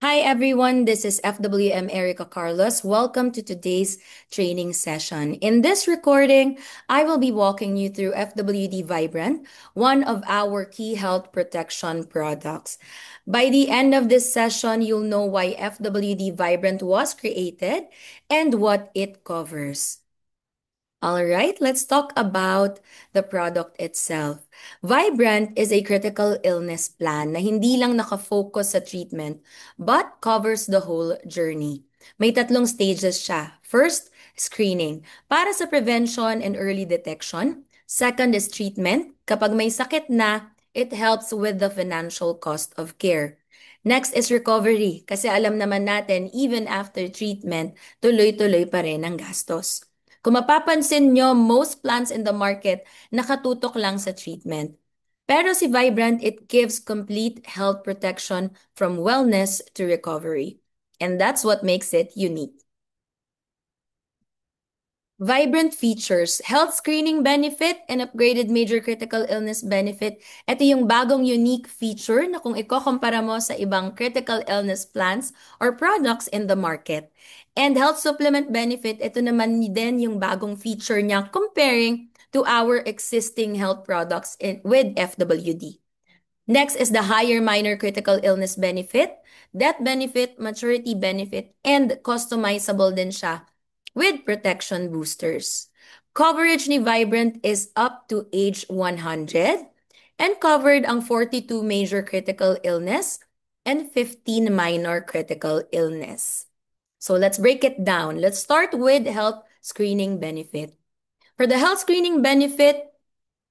Hi everyone, this is FWM Erica Carlos. Welcome to today's training session. In this recording, I will be walking you through FWD Vibrant, one of our key health protection products. By the end of this session, you'll know why FWD Vibrant was created and what it covers. All right, let's talk about the product itself. Vibrant is a critical illness plan na hindi lang nakafocus sa treatment but covers the whole journey. May tatlong stages siya. First, screening para sa prevention and early detection. Second is treatment. Kapag may sakit na, it helps with the financial cost of care. Next is recovery kasi alam naman natin even after treatment, tuloy-tuloy pa rin ang gastos. Kung mapapansin nyo, most plans in the market nakatutok lang sa treatment. Pero si Vibrant, it gives complete health protection from wellness to recovery. And that's what makes it unique. Vibrant features, health screening benefit, and upgraded major critical illness benefit. Ito yung bagong unique feature na kung ikokompara mo sa ibang critical illness plans or products in the market. And health supplement benefit, ito naman din yung bagong feature niya comparing to our existing health products with FWD. Next is the higher minor critical illness benefit, death benefit, maturity benefit, and customizable din siya with protection boosters. Coverage ni Vibrant is up to age 100 and covered ang 42 major critical illness and 15 minor critical illness. So let's break it down. Let's start with health screening benefit. For the health screening benefit,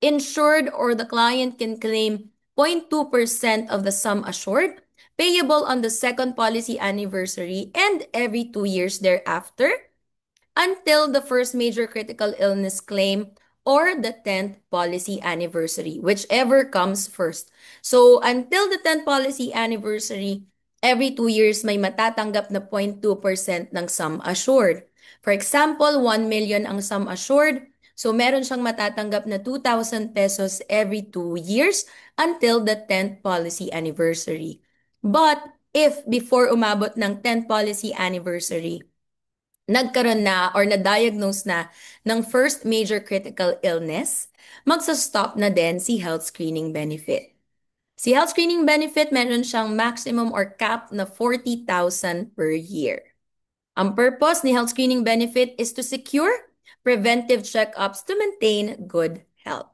insured or the client can claim 0.2% of the sum assured, payable on the second policy anniversary and every 2 years thereafter, until the first major critical illness claim or the 10th policy anniversary, whichever comes first. So, until the 10th policy anniversary, every 2 years may matatanggap na 0.2% ng sum assured. For example, 1 million ang sum assured. So, meron siyang matatanggap na 2,000 pesos every 2 years until the 10th policy anniversary. But, if before umabot ng 10th policy anniversary, nagkaroon na or na-diagnose na ng first major critical illness, magsa-stop na din si health screening benefit. Si health screening benefit, meron siyang maximum or cap na 40,000 per year. Ang purpose ni health screening benefit is to secure preventive checkups to maintain good health.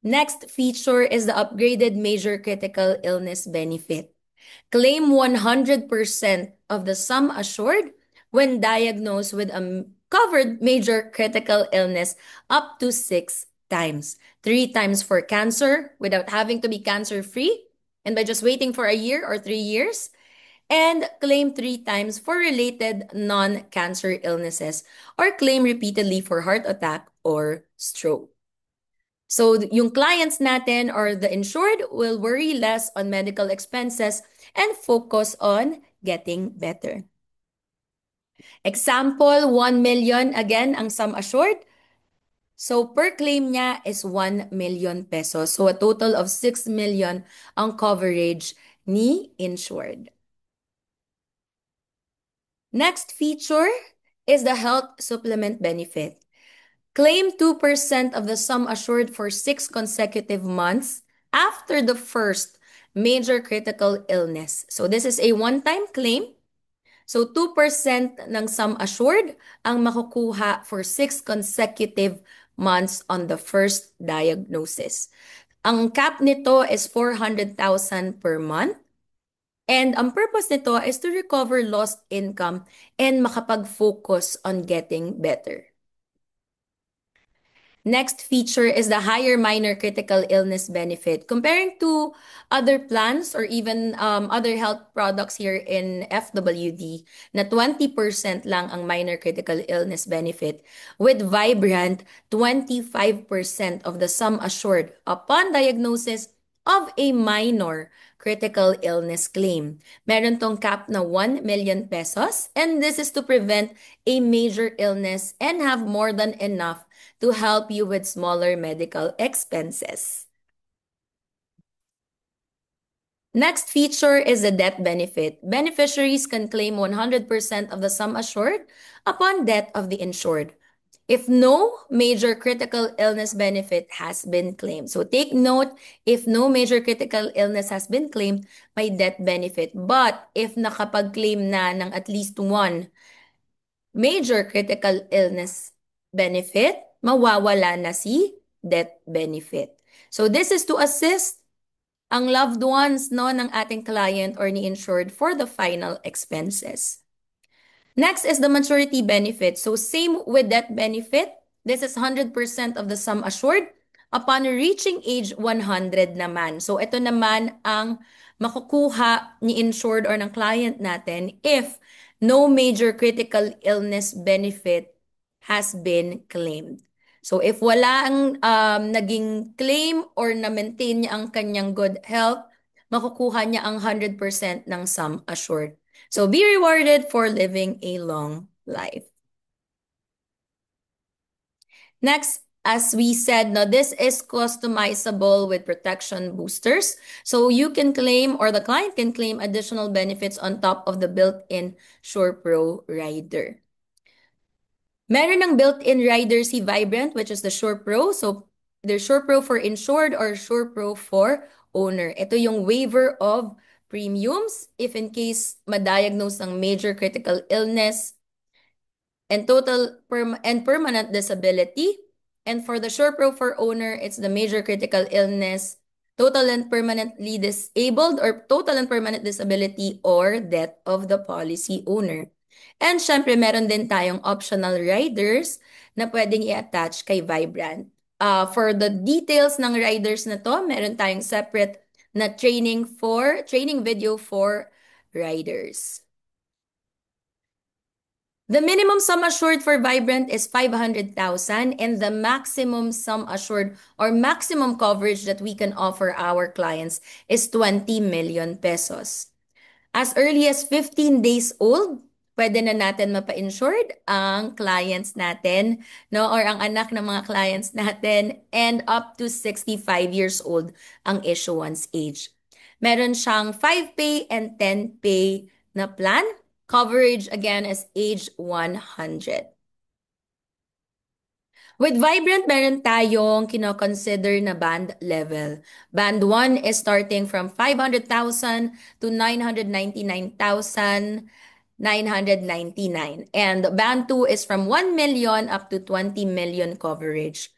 Next feature is the upgraded major critical illness benefit. Claim 100% of the sum assured when diagnosed with a covered major critical illness up to 6 times. 3 times for cancer without having to be cancer-free and by just waiting for a year or 3 years. And claim 3 times for related non-cancer illnesses or claim repeatedly for heart attack or stroke. So yung clients natin or the insured will worry less on medical expenses and focus on getting better. Example, 1 million again ang sum assured. So per claim niya is 1 million pesos. So a total of 6 million ang coverage ni insured. Next feature is the health supplement benefit. Claim 2% of the sum assured for 6 consecutive months after the first major critical illness. So this is a one-time claim. So 2% ng sum assured ang makukuha for 6 consecutive months on the first diagnosis. Ang cap nito is 400,000 per month. And ang purpose nito is to recover lost income and makapag-focus on getting better. Next feature is the higher minor critical illness benefit. Comparing to other plans or even other health products here in FWD, na 20% lang ang minor critical illness benefit. With Vibrant, 25% of the sum assured upon diagnosis of a minor critical illness claim. Meron tong cap na 1 million pesos and this is to prevent a major illness and have more than enough to help you with smaller medical expenses. Next feature is the death benefit. Beneficiaries can claim 100% of the sum assured upon death of the insured if no major critical illness benefit has been claimed. So take note, if no major critical illness has been claimed, may death benefit. But if nakapag-claim na ng at least one major critical illness benefit, mawawala na si death benefit. So this is to assist ang loved ones no ng ating client or ni insured for the final expenses. Next is the maturity benefit. So same with that benefit. This is 100% of the sum assured upon reaching age 100 naman. So ito naman ang makukuha ni insured or ng client natin if no major critical illness benefit has been claimed. So if wala ang naging claim or na-maintain niya ang kanyang good health, makukuha niya ang 100% ng sum assured. So be rewarded for living a long life. Next, as we said, now this is customizable with protection boosters. So you can claim or the client can claim additional benefits on top of the built-in SurePro rider. Meron ng built-in rider si Vibrant, which is the SurePro. So there's SurePro for insured or SurePro for owner. Ito yung waiver of premiums if in case ma-diagnose ng major critical illness and permanent disability. And for the SurePro for owner, it's the major critical illness, total and permanently disabled or total and permanent disability or death of the policy owner. And syempre, meron din tayong optional riders na pwedeng i-attach kay Vibrant. For the details ng riders na to, meron tayong separate na training video for riders. The minimum sum assured for Vibrant is 500,000 and the maximum sum assured or maximum coverage that we can offer our clients is 20 million pesos. As early as 15 days old, pwede na natin mapa-insured ang clients natin, no? Or ang anak ng mga clients natin and up to 65 years old ang issuance age. Meron siyang 5-pay and 10-pay na plan. Coverage again is age 100. With Vibrant, meron tayong kino-consider na band level. Band 1 is starting from 500,000 to 999,999. And band 2 is from 1 million up to 20 million coverage.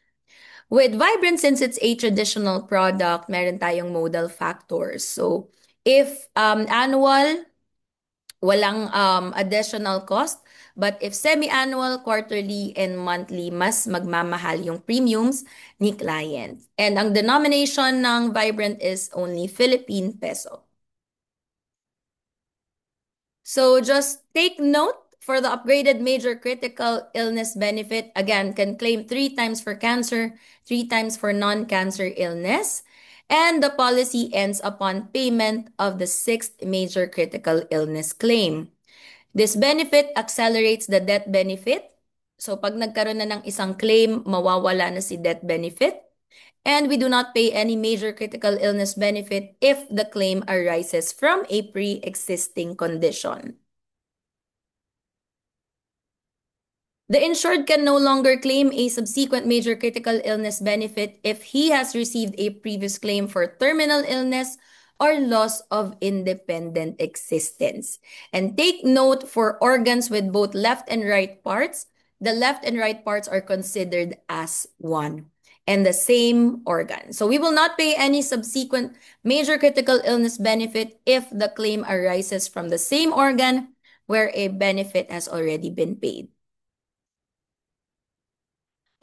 With Vibrant, since it's a traditional product, meron tayong modal factors. So if annual, walang additional cost. But if semi-annual, quarterly, and monthly, mas magmamahal yung premiums ni client. And ang denomination ng Vibrant is only Philippine peso. So just take note for the upgraded major critical illness benefit, again, can claim 3 times for cancer, 3 times for non-cancer illness. And the policy ends upon payment of the 6th major critical illness claim. This benefit accelerates the death benefit. So pag nagkaroon na ng isang claim, mawawala na si death benefit. And we do not pay any major critical illness benefit if the claim arises from a pre-existing condition. The insured can no longer claim a subsequent major critical illness benefit if he has received a previous claim for terminal illness or loss of independent existence. And take note for organs with both left and right parts, the left and right parts are considered as one and the same organ. So we will not pay any subsequent major critical illness benefit if the claim arises from the same organ where a benefit has already been paid.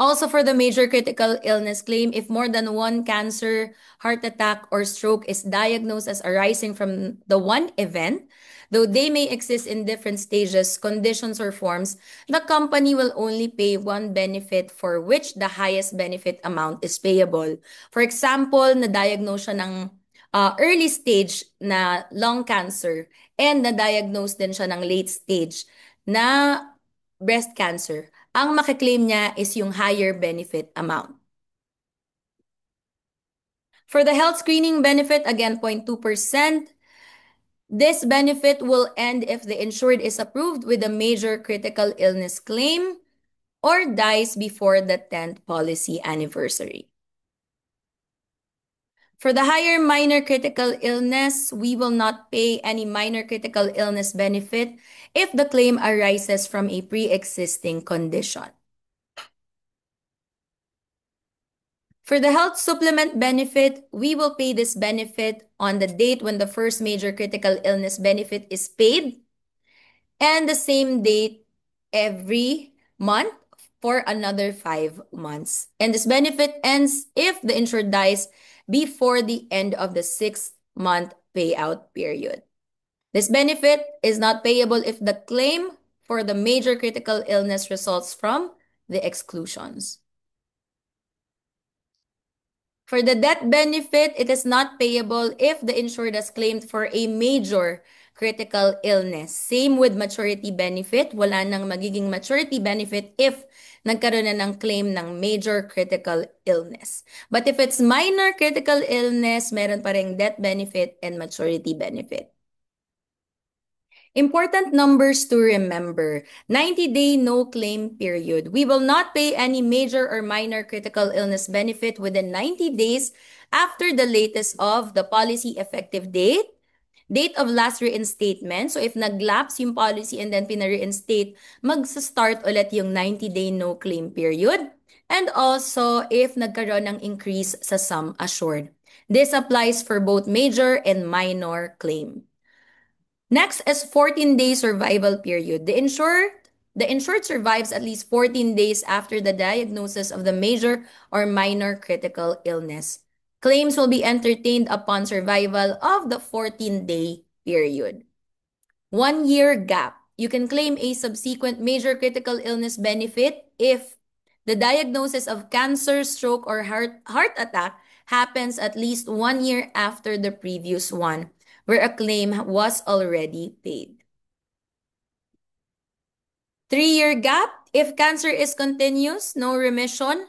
Also, for the major critical illness claim, if more than one cancer, heart attack, or stroke is diagnosed as arising from the one event, though they may exist in different stages, conditions, or forms, the company will only pay one benefit for which the highest benefit amount is payable. For example, na-diagnose siya ng early stage na lung cancer and na-diagnose din siya ng late stage na breast cancer. Ang makiklaim niya is yung higher benefit amount. For the health screening benefit, again, 0.2%. This benefit will end if the insured is approved with a major critical illness claim or dies before the 10th policy anniversary. For the higher minor critical illness, we will not pay any minor critical illness benefit if the claim arises from a pre-existing condition. For the health supplement benefit, we will pay this benefit on the date when the first major critical illness benefit is paid and the same date every month for another 5 months. And this benefit ends if the insured dies before the end of the 6-month payout period. This benefit is not payable if the claim for the major critical illness results from the exclusions. For the death benefit, it is not payable if the insured has claimed for a major critical illness. Same with maturity benefit. Wala nang magiging maturity benefit if nagkaroon na ng claim ng major critical illness. But if it's minor critical illness, meron pa ring death benefit and maturity benefit. Important numbers to remember. 90-day no claim period. We will not pay any major or minor critical illness benefit within 90 days after the latest of the policy effective date, date of last reinstatement. So if nag-lapse yung policy and then pina-reinstate, mag-start ulit yung 90-day no claim period. And also if nagkaroon ng increase sa sum assured. This applies for both major and minor claim. Next is 14-day survival period. The insured survives at least 14 days after the diagnosis of the major or minor critical illness. Claims will be entertained upon survival of the 14-day period. 1-year gap. You can claim a subsequent major critical illness benefit if the diagnosis of cancer, stroke, or heart attack happens at least 1 year after the previous one, where a claim was already paid. 3-year gap. If cancer is continuous, no remission,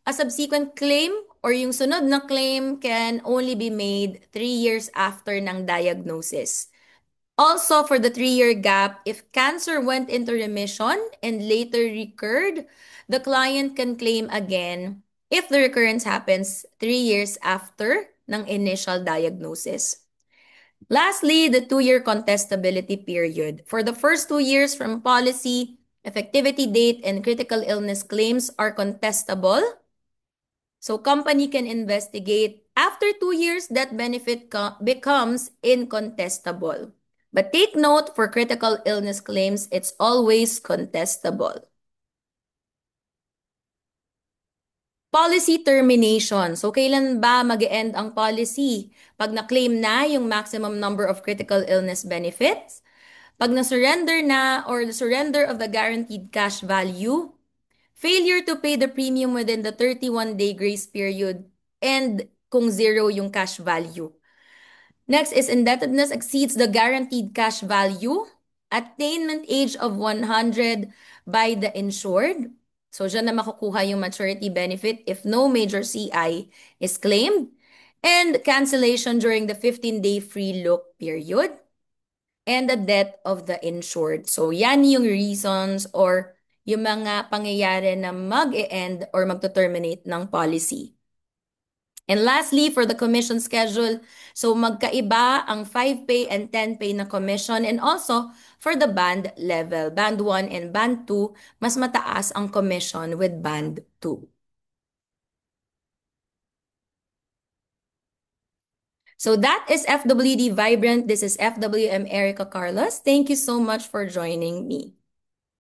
a subsequent claim or yung sunod na claim can only be made 3 years after ng diagnosis. Also, for the 3-year gap, if cancer went into remission and later recurred, the client can claim again if the recurrence happens 3 years after ng initial diagnosis. Lastly, the 2-year contestability period. For the first 2 years from policy, effectivity date and critical illness claims are contestable. So company can investigate. After 2 years, that benefit becomes incontestable. But take note, for critical illness claims, it's always contestable. Policy termination. So, kailan ba mag-end ang policy? Pag na-claim na yung maximum number of critical illness benefits, pag na-surrender na or the surrender of the guaranteed cash value, failure to pay the premium within the 31-day grace period, and kung zero yung cash value. Next is indebtedness exceeds the guaranteed cash value, attainment age of 100 by the insured. So, dyan na makukuha yung maturity benefit if no major CI is claimed, and cancellation during the 15-day free look period, and the death of the insured. So, yan yung reasons or yung mga pangyayari na mag-e-end or magto-terminate ng policy. And lastly, for the commission schedule, so magkaiba ang 5-pay and 10-pay na commission, and also for the band level, band 1 and band 2, mas mataas ang commission with band 2. So that is FWD Vibrant. This is FWM Erica Carlos. Thank you so much for joining me.